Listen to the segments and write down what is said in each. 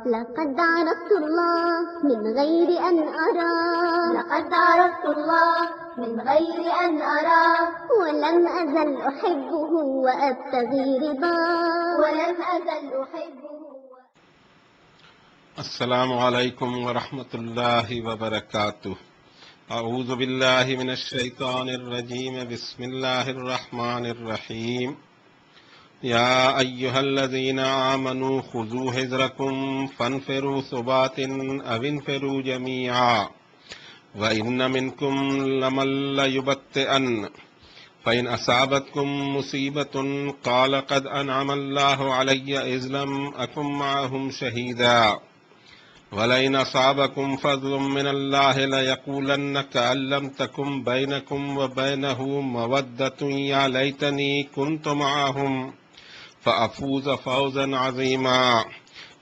لقد عرفت الله من غير أن أرى، لقد عرفت الله من غير أن أرى، ولم أزل أحبه وأبتغي رضاه، ولم أزل أحبه. السلام علیکم ورحمۃ اللہ وبرکاتہ۔ اعوذ باللہ من الشیطان الرجیم، بسم اللہ الرحمن الرحیم۔ یا ایہا الذین آمنوا خذوا حذرکم فانفروا ثبات او انفروا جمیعا وإن منکم لمن لیبطئن فإن أصابتكم مصیبة قال قد أنعم الله علي إذ لم أكن معهم شهيدا وَلَئِنْ أَصَابَكُمْ فَضْلٌ مِّنَ اللَّهِ لَيَقُولَنَّ كَأَن لَّمْ تَكُن بَيْنَكُمْ وَبَيْنَهُ مَوَدَّةٌ يَا لَيْتَنِي كُنتُ مَعَهُمْ فَأَفُوزَ فَوْزًا عَظِيمًا۔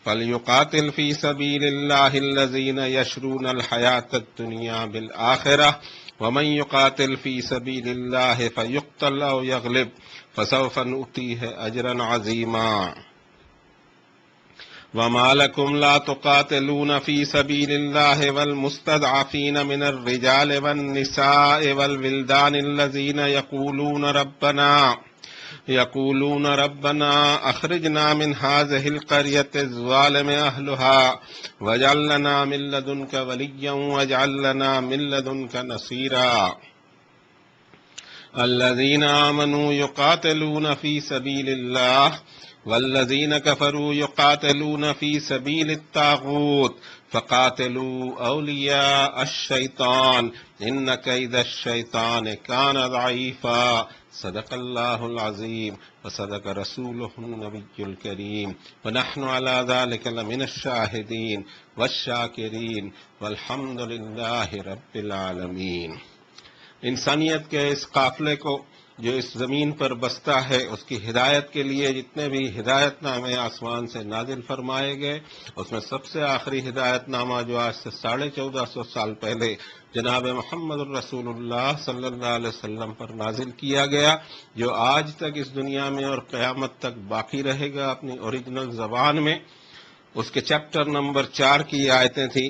فَلْيُقَاتِلْ فِي سَبِيلِ اللَّهِ الَّذِينَ يَشْرُونَ الْحَيَاةَ الدُّنْيَا بِالْآخِرَةِ وَمَن يُقَاتِلْ فِي سَبِيلِ اللَّهِ فَيُقْتَلْ أَوْ يَغْلِبْ فَسَوْفَ نُؤْتِيهِ أَجْرًا عَظِيمًا۔ وما لكم لا تقاتلون في سبيل الله والمستضعفين من الرجال والنساء والولدان الذين يقولون ربنا أخرجنا من هذه القرية الظالم أهلها واجعل لنا من لدنك وليا واجعل لنا من لدنك نصيرا۔ الذين آمنوا يقاتلون في سبيل الله والذین کفروا یقاتلون فی سبیل الطاغوت فقاتلوا اولیاء الشیطان ان کید الشیطان کان ضعیفا۔ صدق اللہ العظیم وصدق رسولہ النبی الکریم ونحن علی ذلک لمن الشاہدین والشاکرین والحمد للہ رب العالمین۔ انسانیت کے اس قافلے کو جو اس زمین پر بستا ہے، اس کی ہدایت کے لیے جتنے بھی ہدایت نامے آسمان سے نازل فرمائے گئے، اس میں سب سے آخری ہدایت نامہ جو آج سے 1450 سال پہلے جناب محمد الرسول اللہ صلی اللہ علیہ وسلم پر نازل کیا گیا، جو آج تک اس دنیا میں اور قیامت تک باقی رہے گا اپنی اوریجنل زبان میں، اس کے چیپٹر نمبر 4 کی آیتیں تھیں۔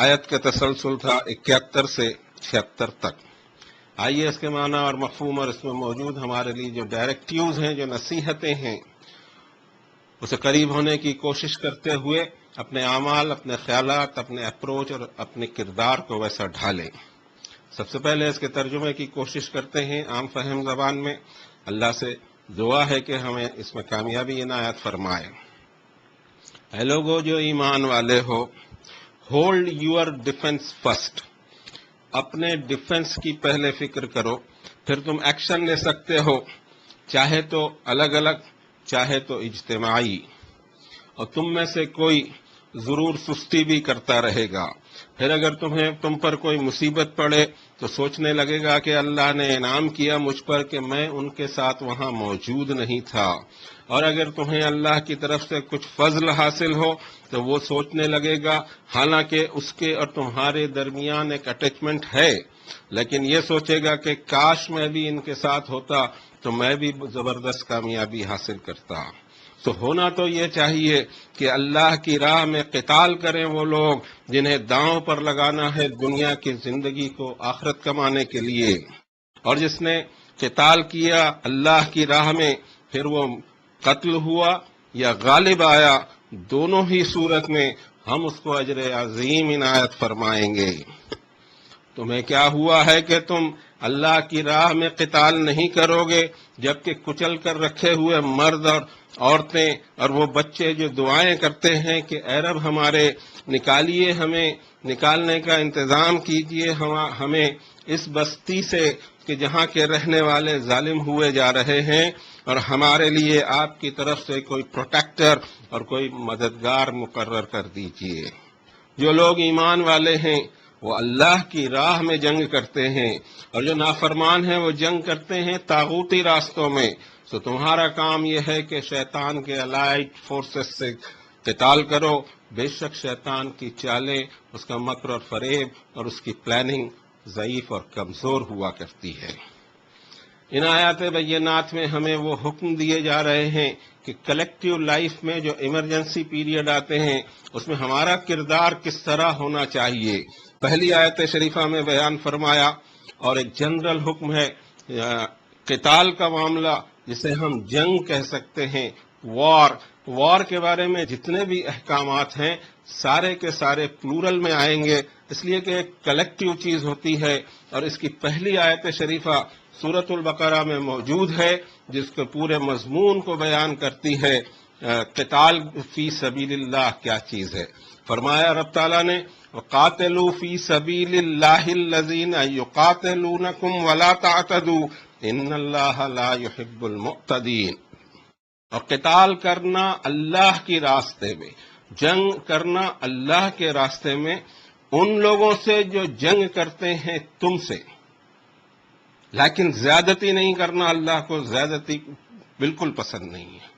آیت کا تسلسل تھا 71 سے 76 تک۔ آئیے اس کے معنی اور مفہوم اور اس میں موجود ہمارے لیے جو ڈائریکٹیوز ہیں، جو نصیحتیں ہیں، اسے قریب ہونے کی کوشش کرتے ہوئے اپنے اعمال، اپنے خیالات، اپنے اپروچ اور اپنے کردار کو ویسا ڈھالیں۔ سب سے پہلے اس کے ترجمے کی کوشش کرتے ہیں عام فہم زبان میں۔ اللہ سے دعا ہے کہ ہمیں اس میں کامیابی عنایت فرمائے۔ اے لوگو جو ایمان والے ہو، ہولڈ یور ڈیفنس فرسٹ، اپنے ڈیفنس کی پہلے فکر کرو، پھر تم ایکشن لے سکتے ہو، چاہے تو الگ الگ، چاہے تو اجتماعی، اور تم میں سے کوئی ضرور سستی بھی کرتا رہے گا۔ پھر اگر تم پر کوئی مصیبت پڑے تو سوچنے لگے گا کہ اللہ نے انعام کیا مجھ پر کہ میں ان کے ساتھ وہاں موجود نہیں تھا، اور اگر تمہیں اللہ کی طرف سے کچھ فضل حاصل ہو تو وہ سوچنے لگے گا، حالانکہ اس کے اور تمہارے درمیان ایک اٹیچمنٹ ہے، لیکن یہ سوچے گا کہ کاش میں بھی ان کے ساتھ ہوتا تو میں بھی زبردست کامیابی حاصل کرتا۔ تو ہونا تو یہ چاہیے کہ اللہ کی راہ میں قتال کریں وہ لوگ جنہیں داؤں پر لگانا ہے دنیا کی زندگی کو آخرت کمانے کے لیے، اور جس نے قتال کیا اللہ کی راہ میں پھر وہ قتل ہوا یا غالب آیا، دونوں ہی صورت میں ہم اس کو اجر عظیم عنایت فرمائیں گے۔ تمہیں کیا ہوا ہے کہ تم اللہ کی راہ میں قتال نہیں کرو گے جبکہ کچل کر رکھے ہوئے مرد اور عورتیں اور وہ بچے جو دعائیں کرتے ہیں کہ اے رب ہمارے نکالیے، ہمیں نکالنے کا انتظام کیجئے ہمیں اس بستی سے کہ جہاں کے رہنے والے ظالم ہوئے جا رہے ہیں، اور ہمارے لیے آپ کی طرف سے کوئی پروٹیکٹر اور کوئی مددگار مقرر کر دیجئے۔ جو لوگ ایمان والے ہیں وہ اللہ کی راہ میں جنگ کرتے ہیں، اور جو نافرمان ہیں وہ جنگ کرتے ہیں طاغوتی راستوں میں۔ تو تمہارا کام یہ ہے کہ شیطان کے الائڈ فورسز سے قتال کرو۔ بے شک شیطان کی چالیں، اس کا مکر اور فریب اور اس کی پلاننگ ضعیف اور کمزور ہوا کرتی ہے۔ ان آیات بینات میں ہمیں وہ حکم دیے جا رہے ہیں کہ کلیکٹیو لائف میں جو ایمرجنسی پیریڈ آتے ہیں اس میں ہمارا کردار کس طرح ہونا چاہیے. پہلی آیت شریفہ میں بیان فرمایا، اور ایک جنرل حکم ہے قتال کا معاملہ، جسے ہم جنگ کہہ سکتے ہیں، وار کے بارے میں جتنے بھی احکامات ہیں سارے کے سارے پلورل میں آئیں گے، اس لیے کہ ایک کلیکٹیو چیز ہوتی ہے. اور اس کی پہلی آیت شریفہ سورۃ البقرہ میں موجود ہے، جس کے پورے مضمون کو بیان کرتی ہے قتال فی سبیل اللہ کیا چیز ہے. فرمایا رب تعالیٰ نے وَقَاتِلُوا فِي سَبِيلِ اللَّهِ الَّذِينَ يُقَاتِلُونَكُمْ وَلَا تَعْتَدُوا إِنَّ اللَّهَ لَا يُحِبُّ الْمُعْتَدِينَ. اور قتال کرنا اللہ کی راستے میں، جنگ کرنا اللہ کے راستے میں ان لوگوں سے جو جنگ کرتے ہیں تم سے، لیکن زیادتی نہیں کرنا. اللہ کو زیادتی بالکل پسند نہیں ہے.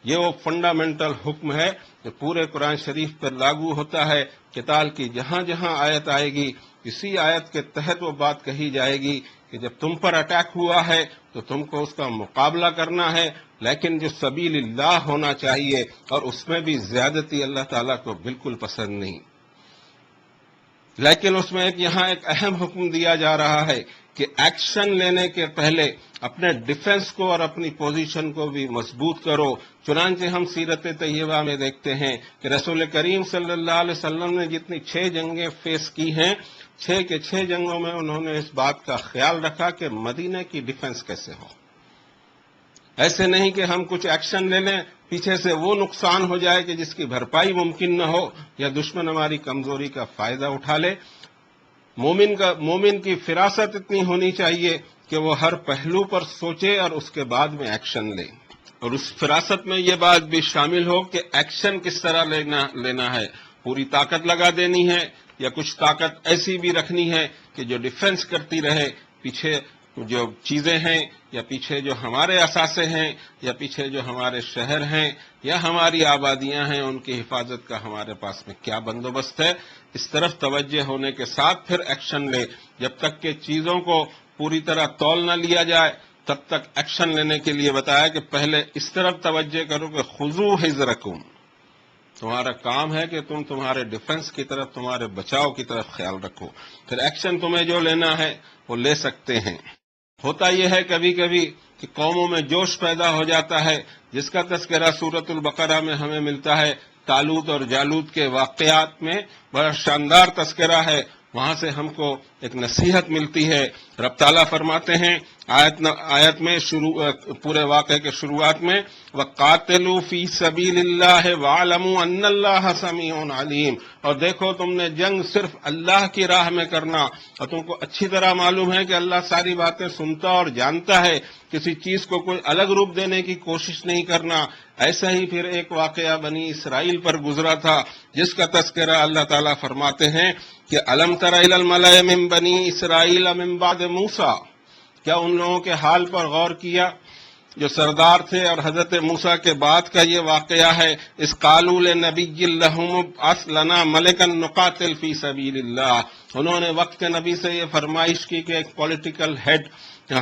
یہ وہ فنڈامنٹل حکم ہے جو پورے قرآن شریف پر لاگو ہوتا ہے. قتال کی جہاں جہاں آیت آئے گی اسی آیت کے تحت وہ بات کہی جائے گی کہ جب تم پر اٹیک ہوا ہے تو تم کو اس کا مقابلہ کرنا ہے، لیکن جو سبیل اللہ ہونا چاہیے، اور اس میں بھی زیادتی اللہ تعالیٰ کو بالکل پسند نہیں. لیکن اس میں یہاں ایک اہم حکم دیا جا رہا ہے کہ ایکشن لینے کے پہلے اپنے ڈیفنس کو اور اپنی پوزیشن کو بھی مضبوط کرو. چنانچہ ہم سیرت طیبہ میں دیکھتے ہیں کہ رسول کریم صلی اللہ علیہ وسلم نے جتنی 6 جنگیں فیس کی ہیں، 6 کے 6 جنگوں میں انہوں نے اس بات کا خیال رکھا کہ مدینہ کی ڈیفنس کیسے ہو. ایسے نہیں کہ ہم کچھ ایکشن لے لیں، پیچھے سے وہ نقصان ہو جائے کہ جس کی بھرپائی ممکن نہ ہو، یا دشمن ہماری کمزوری کا فائدہ اٹھا لے. مومن کی فراست اتنی ہونی چاہیے کہ وہ ہر پہلو پر سوچے اور اس کے بعد میں ایکشن لے. اور اس فراست میں یہ بات بھی شامل ہو کہ ایکشن کس طرح لینا ہے. پوری طاقت لگا دینی ہے یا کچھ طاقت ایسی بھی رکھنی ہے کہ جو ڈیفنس کرتی رہے. پیچھے جو چیزیں ہیں یا پیچھے جو ہمارے اثاثے ہیں یا پیچھے جو ہمارے شہر ہیں یا ہماری آبادیاں ہیں، ان کی حفاظت کا ہمارے پاس میں کیا بندوبست ہے، اس طرف توجہ ہونے کے ساتھ پھر ایکشن لے. جب تک کہ چیزوں کو پوری طرح تول نہ لیا جائے تب تک ایکشن لینے کے لیے بتایا کہ پہلے اس طرف توجہ کرو کہ خذوا حذرکم. تمہارا کام ہے کہ تم تمہارے ڈیفنس کی طرف، تمہارے بچاؤ کی طرف خیال رکھو، پھر ایکشن تمہیں جو لینا ہے وہ لے سکتے ہیں. ہوتا یہ ہے کبھی کبھی کہ قوموں میں جوش پیدا ہو جاتا ہے، جس کا تذکرہ سورۃ البقرہ میں ہمیں ملتا ہے. طالوت اور جالوت کے واقعات میں بڑا شاندار تذکرہ ہے، وہاں سے ہم کو ایک نصیحت ملتی ہے. رب تعالیٰ فرماتے ہیں آیت میں پورے واقعے کے شروعات میں وَقَاتِلُوا فِي سَبِيلِ اللَّهِ وَاعْلَمُوا أَنَّ اللَّهَ سَمِيعٌ عَلِيمٌ. اور دیکھو تم نے جنگ صرف اللہ کی راہ میں کرنا، اور تم کو اچھی طرح معلوم ہے کہ اللہ ساری باتیں سنتا اور جانتا ہے. کسی چیز کو کوئی الگ روپ دینے کی کوشش نہیں کرنا. ایسا ہی پھر ایک واقعہ بنی اسرائیل پر گزرا تھا، جس کا تذکرہ اللہ تعالیٰ فرماتے ہیں کہ أَلَمْ تَرَ إِلَى الْمَلَإِ مِن بَنِي إِسْرَائِيلَ مِن بَعْدِ مُوسَىٰ. کیا ان لوگوں کے حال پر غور کیا جو سردار تھے؟ اور حضرت موسیٰ کے بعد کا یہ واقعہ ہے. اِذْ قَالُوا لِنَبِيٍّ لَّهُمُ ابْعَثْ لَنَا مَلِكًا نُقَاتِلْ فِي سَبِيلِ اللَّهِ. انہوں نے وقت کے نبی سے یہ فرمائش کی کہ ایک پولیٹیکل ہیڈ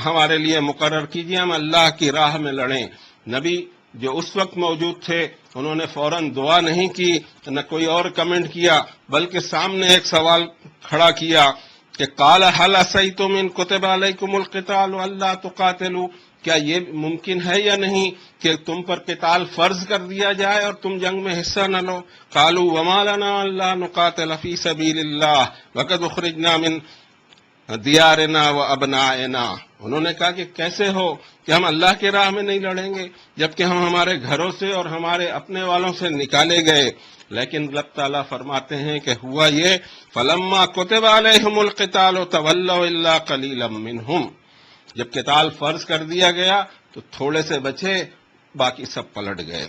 ہمارے لیے مقرر کیجیے، ہم اللہ کی راہ میں لڑیں. نبی جو اس وقت موجود تھے انہوں نے فوراً دعا نہیں کی، نہ کوئی اور کمنٹ کیا، بلکہ سامنے ایک سوال کھڑا کیا کہ قال هل عصیتم ان کتب علیکم القتال الا تقاتلوا. کیا یہ ممکن ہے یا نہیں کہ تم پر قتال فرض کر دیا جائے اور تم جنگ میں حصہ نہ لو؟ قالوا وما لنا الا نقاتل فی سبیل اللہ وقد اخرجنا من دیارنا و ابنائنا. انہوں نے کہا کہ کیسے ہو کہ ہم اللہ کی راہ میں نہیں لڑیں گے جبکہ ہم ہمارے گھروں سے اور ہمارے اپنے والوں سے نکالے گئے. لیکن رب تعالیٰ فرماتے ہیں کہ ہوا یہ فلما كتب علیہم القتال تولوا الا قلیلا منہم. جب قتال فرض کر دیا گیا تو تھوڑے سے بچے، باقی سب پلٹ گئے.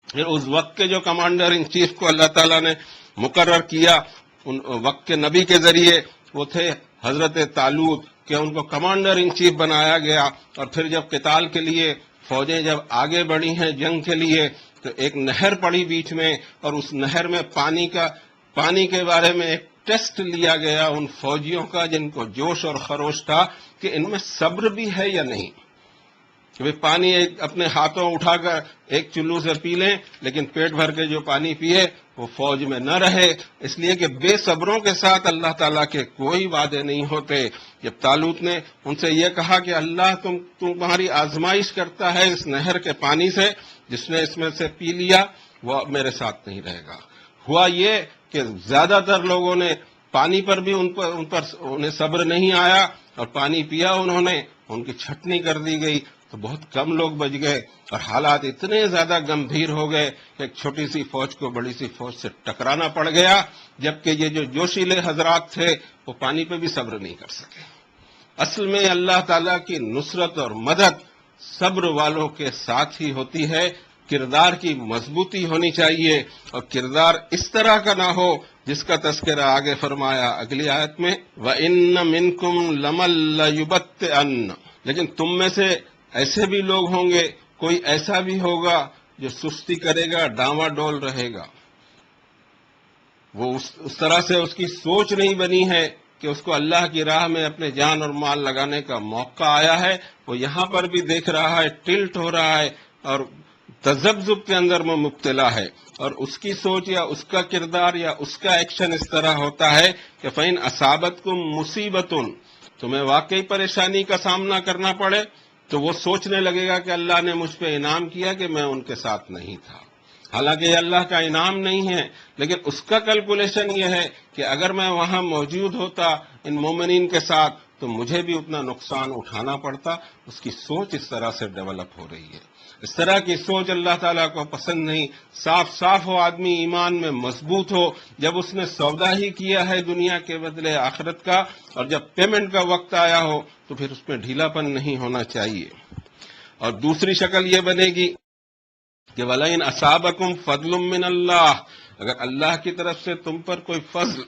پھر اس وقت کے جو کمانڈر ان چیف کو اللہ تعالیٰ نے مقرر کیا ان وقت کے نبی کے ذریعے، وہ تھے حضرت طالوت، کہ ان کو کمانڈر ان چیف بنایا گیا. اور پھر جب قتال کے لیے فوجیں جب آگے بڑھی ہیں جنگ کے لیے تو ایک نہر پڑی بیچ میں، اور اس نہر میں پانی کے بارے میں ایک ٹیسٹ لیا گیا ان فوجیوں کا جن کو جوش اور خروش تھا کہ ان میں صبر بھی ہے یا نہیں. کہ وہ پانی اپنے ہاتھوں اٹھا کر ایک چلو سے پی لیں، لیکن پیٹ بھر کے جو پانی پیے وہ فوج میں نہ رہے، اس لیے کہ بے صبروں کے ساتھ اللہ تعالیٰ کے کوئی وعدے نہیں ہوتے۔ جب طالوت نے ان سے یہ کہا کہ اللہ تمہاری آزمائش کرتا ہے اس نہر کے پانی سے، جس نے اس میں سے پی لیا وہ اب میرے ساتھ نہیں رہے گا۔ ہوا یہ کہ زیادہ تر لوگوں نے پانی پر بھی انہیں صبر نہیں آیا، اور پانی پیا انہوں نے، ان کی چھٹنی کر دی گئی، تو بہت کم لوگ بچ گئے، اور حالات اتنے زیادہ گمبھیر ہو گئے کہ ایک چھوٹی سی فوج کو بڑی سی فوج سے ٹکرانا پڑ گیا، جبکہ یہ جو جوشیلے حضرات تھے وہ پانی پہ بھی صبر نہیں کر سکے۔ اصل میں اللہ تعالیٰ کی نصرت اور مدد صبر والوں کے ساتھ ہی ہوتی ہے۔ کردار کی مضبوطی ہونی چاہیے، اور کردار اس طرح کا نہ ہو جس کا تذکرہ آگے فرمایا اگلی آیت میں، وَإِنَّ مِنْكُمْ لَمَن لَّيُبَطِّئَنَّ، لیکن تم میں سے ایسے بھی لوگ ہوں گے، کوئی ایسا بھی ہوگا جو سستی کرے گا، ڈاواں ڈول رہے گا، وہ اس طرح سے اس کی سوچ نہیں بنی ہے کہ اس کو اللہ کی راہ میں اپنے جان اور مال لگانے کا موقع آیا ہے، وہ یہاں پر بھی دیکھ رہا ہے، ٹلٹ ہو رہا ہے اور تذبذب کے اندر میں مبتلا ہے، اور اس کی سوچ یا اس کا کردار یا اس کا ایکشن اس طرح ہوتا ہے کہ فَإِنْ أَصَابَتْكُمْ مُصِيبَةٌ، تمہیں واقعی پریشانی کا سامنا کرنا پڑے تو وہ سوچنے لگے گا کہ اللہ نے مجھ پہ انعام کیا کہ میں ان کے ساتھ نہیں تھا۔ حالانکہ یہ اللہ کا انعام نہیں ہے، لیکن اس کا کیلکولیشن یہ ہے کہ اگر میں وہاں موجود ہوتا ان مومنین کے ساتھ تو مجھے بھی اتنا نقصان اٹھانا پڑتا۔ اس کی سوچ اس طرح سے ڈیولپ ہو رہی ہے۔ اس طرح کی سوچ اللہ تعالیٰ کو پسند نہیں۔ صاف ہو آدمی، ایمان میں مضبوط ہو، جب اس نے سودا ہی کیا ہے دنیا کے بدلے آخرت کا، اور جب پیمنٹ کا وقت آیا ہو تو پھر اس میں ڈھیلا پن نہیں ہونا چاہیے۔ اور دوسری شکل یہ بنے گی کہ وَلَئِنْ أَصَابَكُمْ فَضْلٌ مِّنَ اللَّهِ، اگر اللہ کی طرف سے تم پر کوئی فضل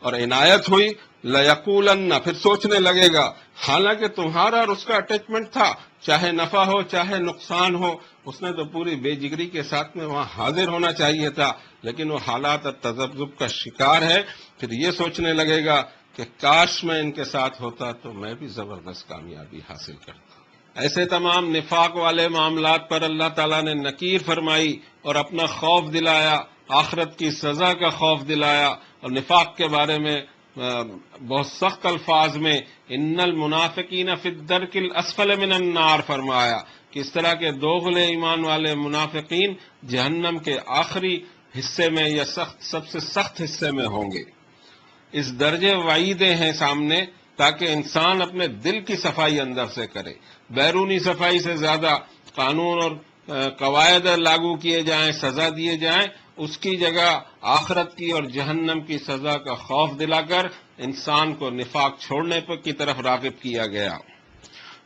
اور عنایت ہوئی، لَيَقُولَنَّ، پھر سوچنے لگے گا، حالانکہ تمہارا اور اس کا اٹیچمنٹ تھا، چاہے نفع ہو چاہے نقصان ہو، اس نے تو پوری بے جگری کے ساتھ میں وہاں حاضر ہونا چاہیے تھا، لیکن وہ حالات اور تذبذب کا شکار ہے، پھر یہ سوچنے لگے گا کہ کاش میں ان کے ساتھ ہوتا تو میں بھی زبردست کامیابی حاصل کرتا۔ ایسے تمام نفاق والے معاملات پر اللہ تعالیٰ نے نکیر فرمائی اور اپنا خوف دلایا، آخرت کی سزا کا خوف دلایا، اور نفاق کے بارے میں بہت سخت الفاظ میں ان المنافقین فی الدرک الاسفل من النار فرمایا کہ اس طرح کے دوغلے ایمان والے منافقین جہنم کے آخری حصے میں یا سب سے سخت حصے میں ہوں گے۔ اس درجے وعیدیں ہیں سامنے تاکہ انسان اپنے دل کی صفائی اندر سے کرے۔ بیرونی صفائی سے زیادہ قانون اور قواعد لاگو کیے جائیں، سزا دیے جائیں، اس کی جگہ آخرت کی اور جہنم کی سزا کا خوف دلا کر انسان کو نفاق چھوڑنے کی طرف راغب کیا گیا۔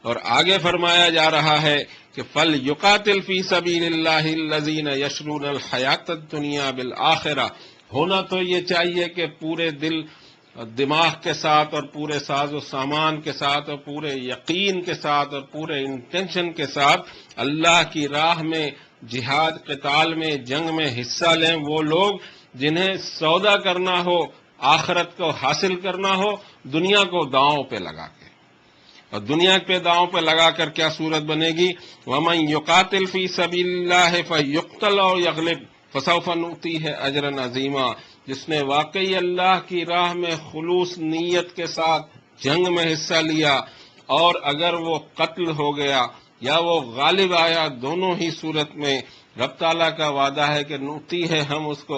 اور آگے فرمایا جا رہا ہے کہ فَلْيُقَاتِلْ فِي سَبِيلِ اللَّهِ الَّذِينَ يَشْرُونَ الْحَيَاةَ الدُّنْيَا بِالْآخِرَةِ، ہونا تو یہ چاہیے کہ پورے دل دماغ کے ساتھ اور پورے ساز و سامان کے ساتھ اور پورے یقین کے ساتھ اور پورے انٹینشن کے ساتھ اللہ کی راہ میں جہاد، قتال میں، جنگ میں حصہ لیں وہ لوگ جنہیں سودا کرنا ہو، آخرت کو حاصل کرنا ہو، دنیا کو داؤں پہ لگا کے۔ اور دنیا پہ داؤں پہ لگا کر کیا صورت بنے گی؟ وَمَن يُقَاتِلْ فِي سَبِيلِ اللَّهِ فَيُقْتَلْ أَوْ يَغْلِبْ فَسَوْفَ نُؤْتِيهِ أَجْرًا عَظِيمًا، جس نے واقعی اللہ کی راہ میں خلوص نیت کے ساتھ جنگ میں حصہ لیا، اور اگر وہ قتل ہو گیا یا وہ غالب آیا، دونوں ہی صورت میں رب تعالیٰ کا وعدہ ہے کہ نوتی ہے، ہم اس کو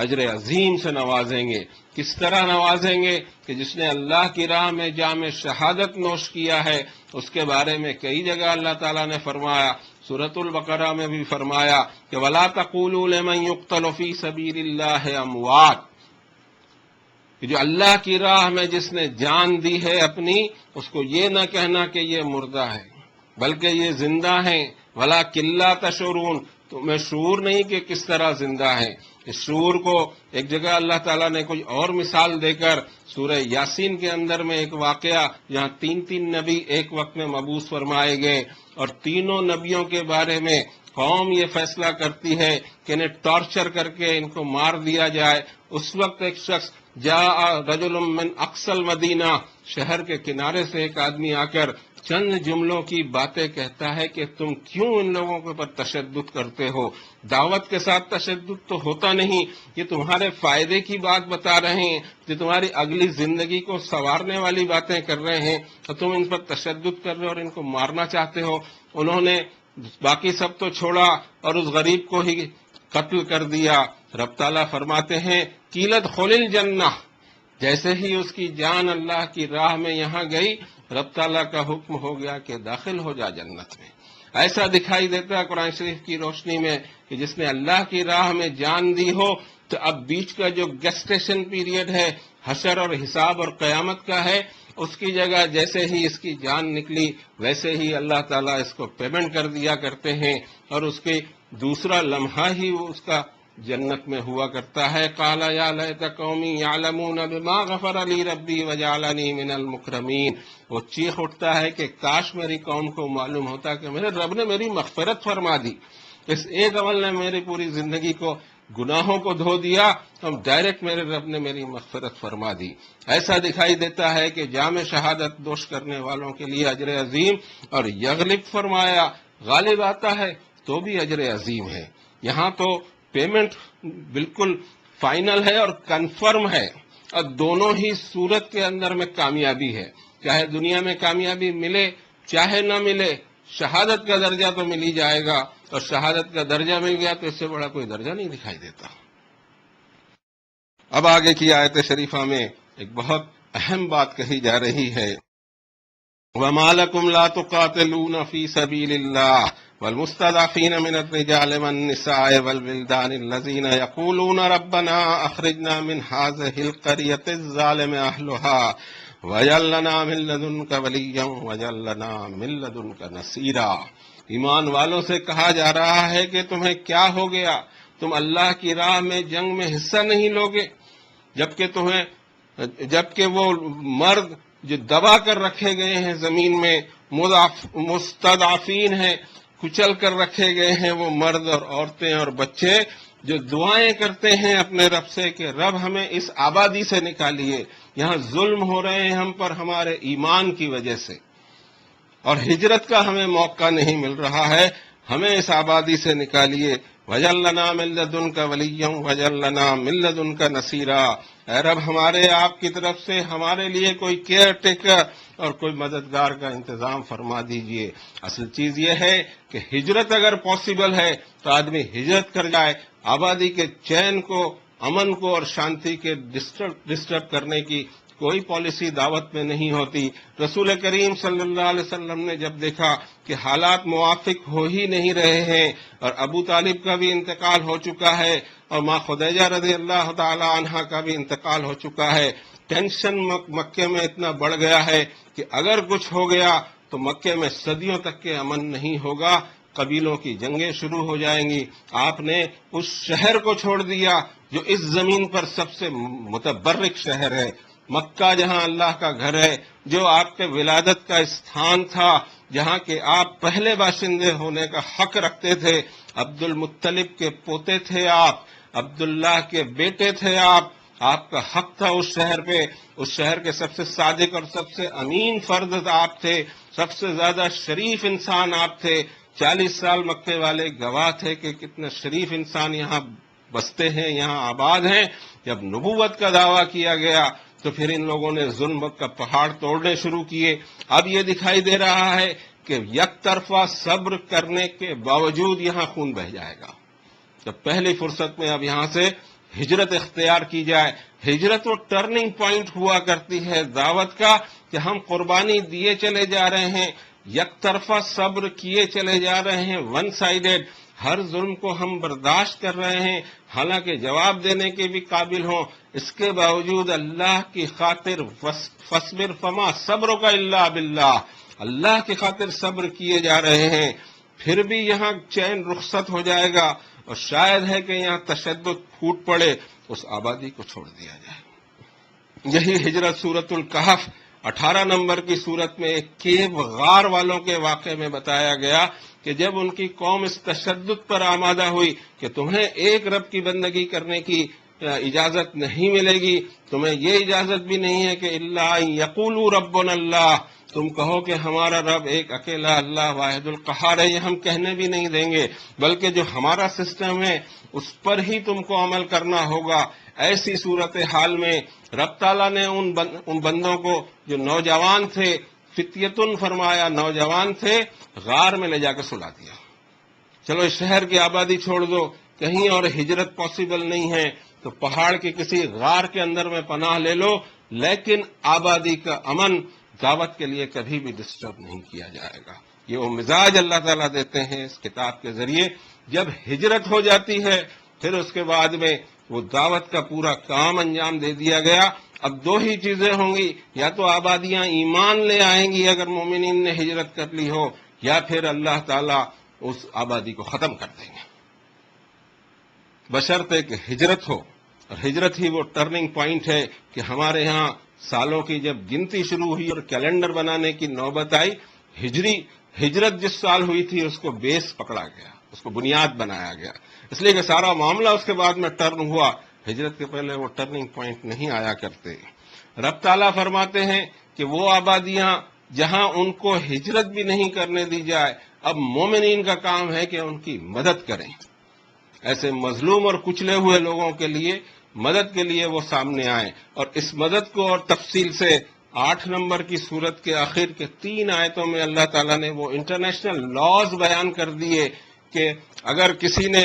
اجر عظیم سے نوازیں گے۔ کس طرح نوازیں گے؟ کہ جس نے اللہ کی راہ میں جام شہادت نوش کیا ہے، اس کے بارے میں کئی جگہ اللہ تعالیٰ نے فرمایا، سورۃ البقرہ میں بھی فرمایا کہ وَلَا تَقُولُوا لِمَن يُقْتَلُ فِي سَبِيلِ اللَّهِ أَمْوَاتٌ، کہ جو اللہ کی راہ میں جس نے جان دی ہے اپنی، اس کو یہ نہ کہنا کہ یہ مردہ ہے، بلکہ یہ زندہ ہیں۔ وَلَٰكِن لَّا تَشْعُرُونَ، تمہیں شعور نہیں کہ کس طرح زندہ ہیں۔ اس شعور کو ایک جگہ اللہ تعالیٰ نے کوئی اور مثال دے کر سورہ یاسین کے اندر میں ایک واقعہ، جہاں تین نبی ایک وقت میں مبعوث فرمائے گئے، اور تینوں نبیوں کے بارے میں قوم یہ فیصلہ کرتی ہے کہ انہیں ٹارچر کر کے ان کو مار دیا جائے۔ اس وقت ایک شخص جاء رجل من اقصى المدینہ، شہر کے کنارے سے ایک آدمی آ کر چند جملوں کی باتیں کہتا ہے کہ تم کیوں ان لوگوں کے اوپر تشدد کرتے ہو. دعوت کے ساتھ تشدد تو ہوتا نہیں، یہ تمہارے فائدے کی بات بتا رہے ہیں، یہ تمہاری اگلی زندگی کو سنوارنے والی باتیں کر رہے ہیں، اور تم ان پر تشدد کر رہے ہو اور ان کو مارنا چاہتے ہو. انہوں نے باقی سب تو چھوڑا اور اس غریب کو ہی قتل کر دیا. رب تعالیٰ فرماتے ہیں قیلت خل الجنہ، جیسے ہی اس کی جان اللہ کی راہ میں یہاں گئی، رب تعالیٰ کا حکم ہو گیا کہ داخل ہو جا جنت میں. ایسا دکھائی دیتا ہے قرآن شریف کی روشنی میں کہ جس نے اللہ کی راہ میں جان دی ہو تو اب بیچ کا جو گیسٹیشن پیریڈ ہے حشر اور حساب اور قیامت کا ہے، اس کی جگہ جیسے ہی اس کی جان نکلی ویسے ہی اللہ تعالیٰ اس کو پیمنٹ کر دیا کرتے ہیں، اور اس کے دوسرا لمحہ ہی وہ اس کا جنت میں ہوا کرتا ہے. قال یا لیت قومی یعلمون بما غفر لی ربی وجعلنی من المکرمین. وہ چیخ اٹھتا ہے کہ کاش میری قوم کو معلوم ہوتا کہ میرے رب نے میری مغفرت فرما دی. اس ایک عمل نے میری پوری زندگی کو گناہوں کو دھو دیا، تو ڈائریکٹ میرے رب نے میری مغفرت فرما دی. ایسا دکھائی دیتا ہے کہ جام شہادت دوش کرنے والوں کے لیے اجر عظیم، اور یغلب فرمایا غالب آتا ہے تو بھی اجر عظیم ہے. یہاں تو پیمنٹ بالکل فائنل ہے اور کنفرم ہے، اور دونوں ہی صورت کے اندر میں کامیابی ہے. چاہے دنیا میں کامیابی ملے چاہے نہ ملے، شہادت کا درجہ تو مل ہی جائے گا، اور شہادت کا درجہ مل گیا تو اس سے بڑا کوئی درجہ نہیں دکھائی دیتا. اب آگے کی آیت شریفہ میں ایک بہت اہم بات کہی جا رہی ہے. وَمَا لَكُمْ لَا تُقَاتِلُونَ فِي سَبِيلِ اللَّهِ والمستضعفين من الرجال والنساء والولدان الذين يقولون ربنا أخرجنا من هذه القرية الظالم أهلها واجعل لنا من لدنك وليا واجعل لنا من لدنك نصيرا. ایمان والوں سے کہا جا رہا ہے کہ تمہیں کیا ہو گیا، تم اللہ کی راہ میں جنگ میں حصہ نہیں لوگے، جبکہ وہ مرد جو دبا کر رکھے گئے ہیں زمین میں، مستضعفین ہیں، کچل کر رکھے گئے ہیں، وہ مرد اور عورتیں اور بچے جو دعائیں کرتے ہیں اپنے رب سے کہ رب ہمیں اس آبادی سے نکالیے، یہاں ظلم ہو رہے ہیں ہم پر ہمارے ایمان کی وجہ سے، اور ہجرت کا ہمیں موقع نہیں مل رہا ہے، ہمیں اس آبادی سے نکالیے. وَجَعَل لَّنَا مِن لَّدُنكَ وَلِيًّا وَجَعَل لَّنَا مِن لَّدُنكَ نَصِيرًا. اے رب ہمارے آپ کی طرف سے ہمارے لیے کوئی کیئر ٹیکر اور کوئی مددگار کا انتظام فرما دیجئے. اصل چیز یہ ہے کہ ہجرت اگر پاسبل ہے تو آدمی ہجرت کر جائے. آبادی کے چین کو، امن کو اور شانتی کے ڈسٹرب کرنے کی کوئی پالیسی دعوت میں نہیں ہوتی. رسول کریم صلی اللہ علیہ وسلم نے جب دیکھا کہ حالات موافق ہو ہی نہیں رہے ہیں، اور ابو طالب کا بھی انتقال ہو چکا ہے اور ماں خدیجہ رضی اللہ تعالی عنہا کا بھی انتقال ہو چکا ہے، ٹینشن مکے میں اتنا بڑھ گیا ہے کہ اگر کچھ ہو گیا تو مکے میں صدیوں تک کے امن نہیں ہوگا، قبیلوں کی جنگیں شروع ہو جائیں گی. آپ نے اس شہر کو چھوڑ دیا جو اس زمین پر سب سے متبرک شہر ہے، مکہ جہاں اللہ کا گھر ہے، جو آپ کے ولادت کا استھان تھا، جہاں کے آپ پہلے باشندے ہونے کا حق رکھتے تھے. عبد المطلب کے پوتے تھے آپ، عبداللہ کے بیٹے تھے آپ کا حق تھا اس شہر پہ. اس شہر کے سب سے صادق اور سب سے امین فرد آپ تھے، سب سے زیادہ شریف انسان آپ تھے. 40 سال مکے والے گواہ تھے کہ کتنے شریف انسان یہاں بستے ہیں، یہاں آباد ہیں. جب نبوت کا دعویٰ کیا گیا تو پھر ان لوگوں نے ظلم کا پہاڑ توڑنے شروع کیے. اب یہ دکھائی دے رہا ہے کہ یک طرفہ صبر کرنے کے باوجود یہاں خون بہہ جائے گا. جب پہلی فرصت میں اب یہاں سے ہجرت اختیار کی جائے. ہجرت وہ ٹرننگ پوائنٹ ہوا کرتی ہے دعوت کا کہ ہم قربانی دیے چلے جا رہے ہیں، یک طرفہ صبر کیے چلے جا رہے ہیں، ون سائیڈڈ ہر ظلم کو ہم برداشت کر رہے ہیں، حالانکہ جواب دینے کے بھی قابل ہوں. اس کے باوجود اللہ کی خاطر فاصبر فما صبرک الا باللہ، اللہ کی خاطر صبر کیے جا رہے ہیں. پھر بھی یہاں چین رخصت ہو جائے گا اور شاید ہے کہ یہاں تشدد پھوٹ پڑے، اس آبادی کو چھوڑ دیا جائے. یہی ہجرت سورۃ الکہف 18 نمبر کی سورت میں ایک کیو غار والوں کے واقعے میں بتایا گیا کہ جب ان کی قوم اس تشدد پر آمادہ ہوئی کہ تمہیں ایک رب کی بندگی کرنے کی اجازت نہیں ملے گی، تمہیں یہ اجازت بھی نہیں ہے کہ الا یقولوا ربنا اللہ، تم کہو کہ ہمارا رب ایک اکیلا اللہ واحد القہار ہے، یہ ہم کہنے بھی نہیں دیں گے، بلکہ جو ہمارا سسٹم ہے اس پر ہی تم کو عمل کرنا ہوگا۔ ایسی صورتحال میں رب تعالیٰ نے ان بندوں کو جو نوجوان تھے، فتیتن فرمایا، نوجوان تھے، غار میں لے جا کے سلا دیا۔ چلو اس شہر کی آبادی چھوڑ دو، کہیں اور ہجرت پاسبل نہیں ہے تو پہاڑ کے کسی غار کے اندر میں پناہ لے لو، لیکن آبادی کا امن دعوت کے لیے کبھی بھی ڈسٹرب نہیں کیا جائے گا۔ یہ وہ مزاج اللہ تعالیٰ دیتے ہیں اس کتاب کے ذریعے۔ جب ہجرت ہو جاتی ہے پھر اس کے بعد میں وہ دعوت کا پورا کام انجام دے دیا گیا۔ اب دو ہی چیزیں ہوں گی، یا تو آبادیاں ایمان لے آئیں گی اگر مومنین نے ہجرت کر لی ہو، یا پھر اللہ تعالیٰ اس آبادی کو ختم کر دیں گے، بشرطے کہ ہجرت ہو۔ اور ہجرت ہی وہ ٹرننگ پوائنٹ ہے کہ ہمارے ہاں سالوں کی جب گنتی شروع ہوئی اور کیلنڈر بنانے کی نوبت آئی، ہجرت جس سال ہوئی تھی اس کو بیس پکڑا گیا، اس کو بنیاد بنایا گیا، اس لیے کہ سارا معاملہ اس کے بعد میں ٹرن ہوا، ہجرت کے پہلے وہ ٹرننگ پوائنٹ نہیں آیا کرتے۔ رب تعالیٰ فرماتے ہیں کہ وہ آبادیاں جہاں ان کو ہجرت بھی نہیں کرنے دی جائے، اب مومنین کا کام ہے کہ ان کی مدد کریں، ایسے مظلوم اور کچلے ہوئے لوگوں کے لیے مدد کے لیے وہ سامنے آئیں۔ اور اس مدد کو اور تفصیل سے 8 نمبر کی سورت کے آخر کے 3 آیتوں میں اللہ تعالیٰ نے وہ انٹرنیشنل لاز بیان کر دیے کہ اگر کسی نے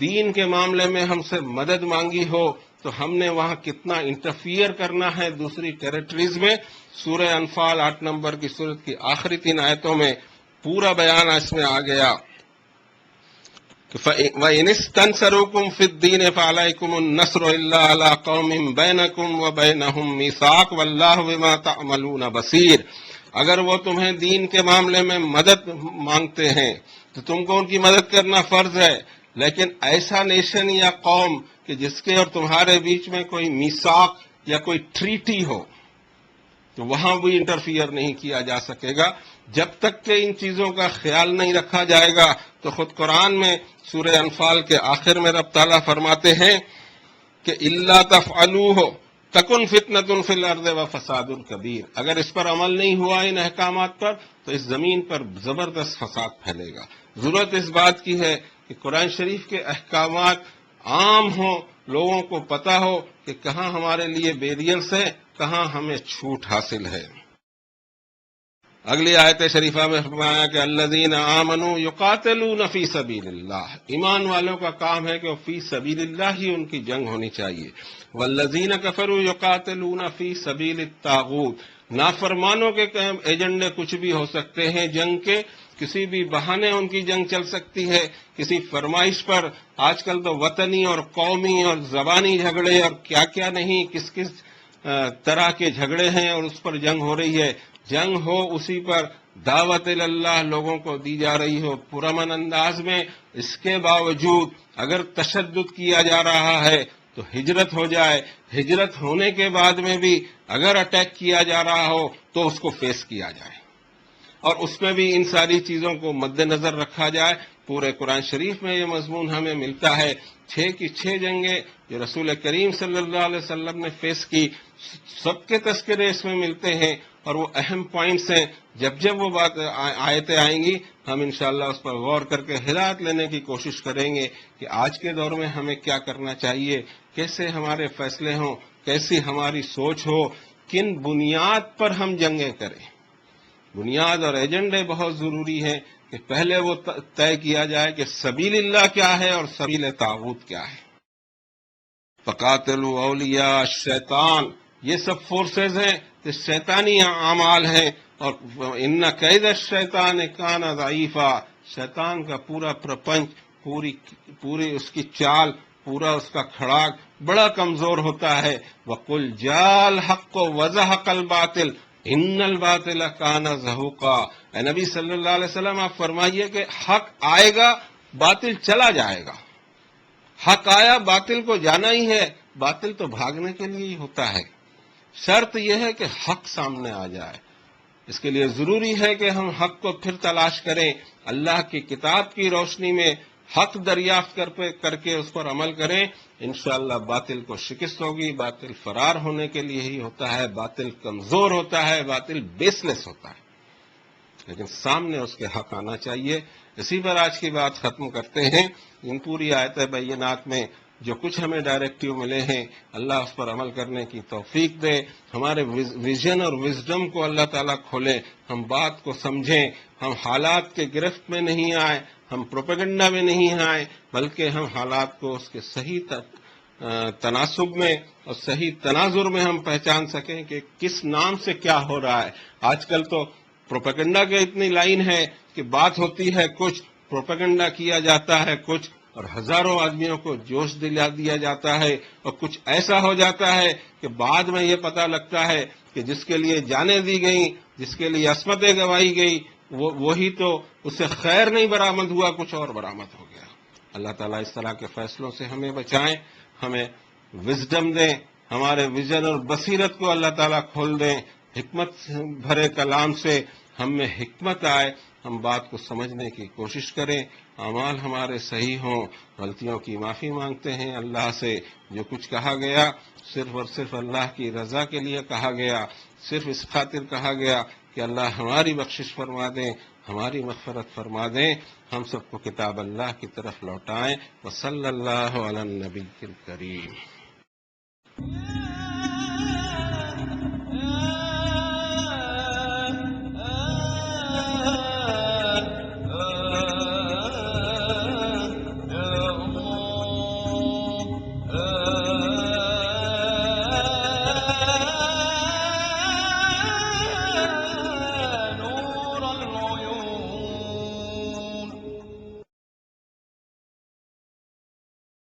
دین کے معاملے میں ہم سے مدد مانگی ہو تو ہم نے وہاں کتنا انٹرفیئر کرنا ہے دوسری ٹیریٹریز میں۔ سورہ انفال 8 نمبر کی سورت کی آخری 3 آیتوں میں پورا بیان اس میں آ گیا۔ وَإِنِ اسْتَنْصَرُوكُمْ فِي الدِّينِ فَعَلَيْكُمُ النَّصْرُ إِلَّا عَلَىٰ قَوْمٍ بَيْنَكُمْ وَبَيْنَهُمْ مِيثَاقٌ وَاللَّهُ بِمَا تَعْمَلُونَ بَصِيرٌ، اگر وہ تمہیں دین کے معاملے میں مدد مانگتے ہیں تو تم کو ان کی مدد کرنا فرض ہے، لیکن ایسا نیشن یا قوم کہ جس کے اور تمہارے بیچ میں کوئی میثاق یا کوئی ٹریٹی ہو تو وہاں بھی انٹرفیئر نہیں کیا جا سکے گا۔ جب تک کہ ان چیزوں کا خیال نہیں رکھا جائے گا تو خود قرآن میں سورہ انفال کے آخر میں رب تعالیٰ فرماتے ہیں کہ الا تفعلوہ تکن فتنۃ فی الارض وفساد کبیر، اگر اس پر عمل نہیں ہوا ان احکامات پر تو اس زمین پر زبردست فساد پھیلے گا۔ ضرورت اس بات کی ہے کہ قرآن شریف کے احکامات عام ہوں، لوگوں کو پتہ ہو کہ کہاں ہمارے لیے بیریئرز ہیں، کہاں ہمیں چھوٹ حاصل ہے۔ اگلی آیت شریفہ میں فرمایا کہ الذین آمنوا یقاتلون فی سبیل اللہ، ایمان والوں کا کام ہے کہ وہ فی سبیل اللہ ہی ان کی جنگ ہونی چاہیے۔ والذین کفروا یقاتلون فی سبیل الطاغوت، نافرمانوں کے ایجنڈے کچھ بھی ہو سکتے ہیں جنگ کے، کسی بھی بہانے ان کی جنگ چل سکتی ہے، کسی فرمائش پر۔ آج کل تو وطنی اور قومی اور زبانی جھگڑے اور کیا کیا نہیں، کس کس طرح کے جھگڑے ہیں اور اس پر جنگ ہو رہی ہے۔ جنگ ہو اسی پر دعوت اللہ لوگوں کو دی جا رہی ہو پرامن انداز میں، اس کے باوجود اگر تشدد کیا جا رہا ہے تو ہجرت ہو جائے، ہجرت ہونے کے بعد میں بھی اگر اٹیک کیا جا رہا ہو تو اس کو فیس کیا جائے، اور اس میں بھی ان ساری چیزوں کو مد نظر رکھا جائے۔ پورے قرآن شریف میں یہ مضمون ہمیں ملتا ہے۔ 6 کی 6 جنگیں جو رسول کریم صلی اللہ علیہ وسلم نے فیس کی، سب کے تذکرے اس میں ملتے ہیں، اور وہ اہم پوائنٹس ہیں۔ جب جب وہ بات آیتیں آئیں گی ہم انشاءاللہ اس پر غور کر کے ہدایت لینے کی کوشش کریں گے کہ آج کے دور میں ہمیں کیا کرنا چاہیے، کیسے ہمارے فیصلے ہوں، کیسی ہماری سوچ ہو، کن بنیاد پر ہم جنگیں کریں۔ بنیاد اور ایجنڈے بہت ضروری ہیں کہ پہلے وہ طے کیا جائے کہ سبیل اللہ کیا ہے اور سبیل طاغوت کیا ہے۔ فقاتلوا اولیاء الشیطان، یہ سب فورسز ہیں، یہ شیطانی اعمال ہیں، اور ان کید الشیطان کان ضعیفا، شیطان کا پورا پرپنچ، پوری اس کی چال، پورا اس کا کھڑاک بڑا کمزور ہوتا ہے۔ وقل جاء الحق وزهق الباطل ان الباطل کان زہوقا، اے نبی صلی اللہ علیہ وسلم آپ فرمائیے کہ حق آئے گا، باطل چلا جائے گا۔ حق آیا، باطل کو جانا ہی ہے، باطل تو بھاگنے کے لیے ہی ہوتا ہے۔ شرط یہ ہے کہ حق سامنے آ جائے، اس کے لیے ضروری ہے کہ ہم حق کو پھر تلاش کریں، اللہ کی کتاب کی روشنی میں حق دریافت کر کے اس پر عمل کریں، انشاءاللہ باطل کو شکست ہوگی۔ باطل فرار ہونے کے لیے ہی ہوتا ہے، باطل کمزور ہوتا ہے، باطل بیس لیس ہوتا ہے، لیکن سامنے اس کے حق آنا چاہیے۔ اسی پر آج کی بات ختم کرتے ہیں۔ ان پوری آیت بینات میں جو کچھ ہمیں ڈائریکٹیو ملے ہیں، اللہ اس پر عمل کرنے کی توفیق دے، ہمارے ویژن اور وزڈم کو اللہ تعالیٰ کھولے، ہم بات کو سمجھیں، ہم حالات کے گرفت میں نہیں آئے، ہم پروپیگنڈا میں نہیں آئے، بلکہ ہم حالات کو اس کے صحیح تناسب میں اور صحیح تناظر میں ہم پہچان سکیں کہ کس نام سے کیا ہو رہا ہے۔ آج کل تو پروپیگنڈا کی اتنی لائن ہے کہ بات ہوتی ہے کچھ، پروپیگنڈا کیا جاتا ہے کچھ، اور ہزاروں آدمیوں کو جوش دلا دیا جاتا ہے، اور کچھ ایسا ہو جاتا ہے کہ بعد میں یہ پتہ لگتا ہے کہ جس کے لیے جانیں دی گئیں، جس کے لیے عصمتیں گوائی گئی، وہی تو اس سے خیر نہیں برآمد ہوا، کچھ اور برآمد ہو گیا۔ اللہ تعالیٰ اس طرح کے فیصلوں سے ہمیں بچائیں، ہمیں وزڈم دیں، ہمارے ویژن اور بصیرت کو اللہ تعالیٰ کھول دیں، حکمت بھرے کلام سے ہم میں حکمت آئے، ہم بات کو سمجھنے کی کوشش کریں، اعمال ہمارے صحیح ہوں، غلطیوں کی معافی مانگتے ہیں اللہ سے۔ جو کچھ کہا گیا صرف اور صرف اللہ کی رضا کے لیے کہا گیا، صرف اس خاطر کہا گیا کہ اللہ ہماری بخشش فرما دیں، ہماری مغفرت فرما دیں، ہم سب کو کتاب اللہ کی طرف لوٹائیں۔ وصلی اللہ علی النبی الکریم۔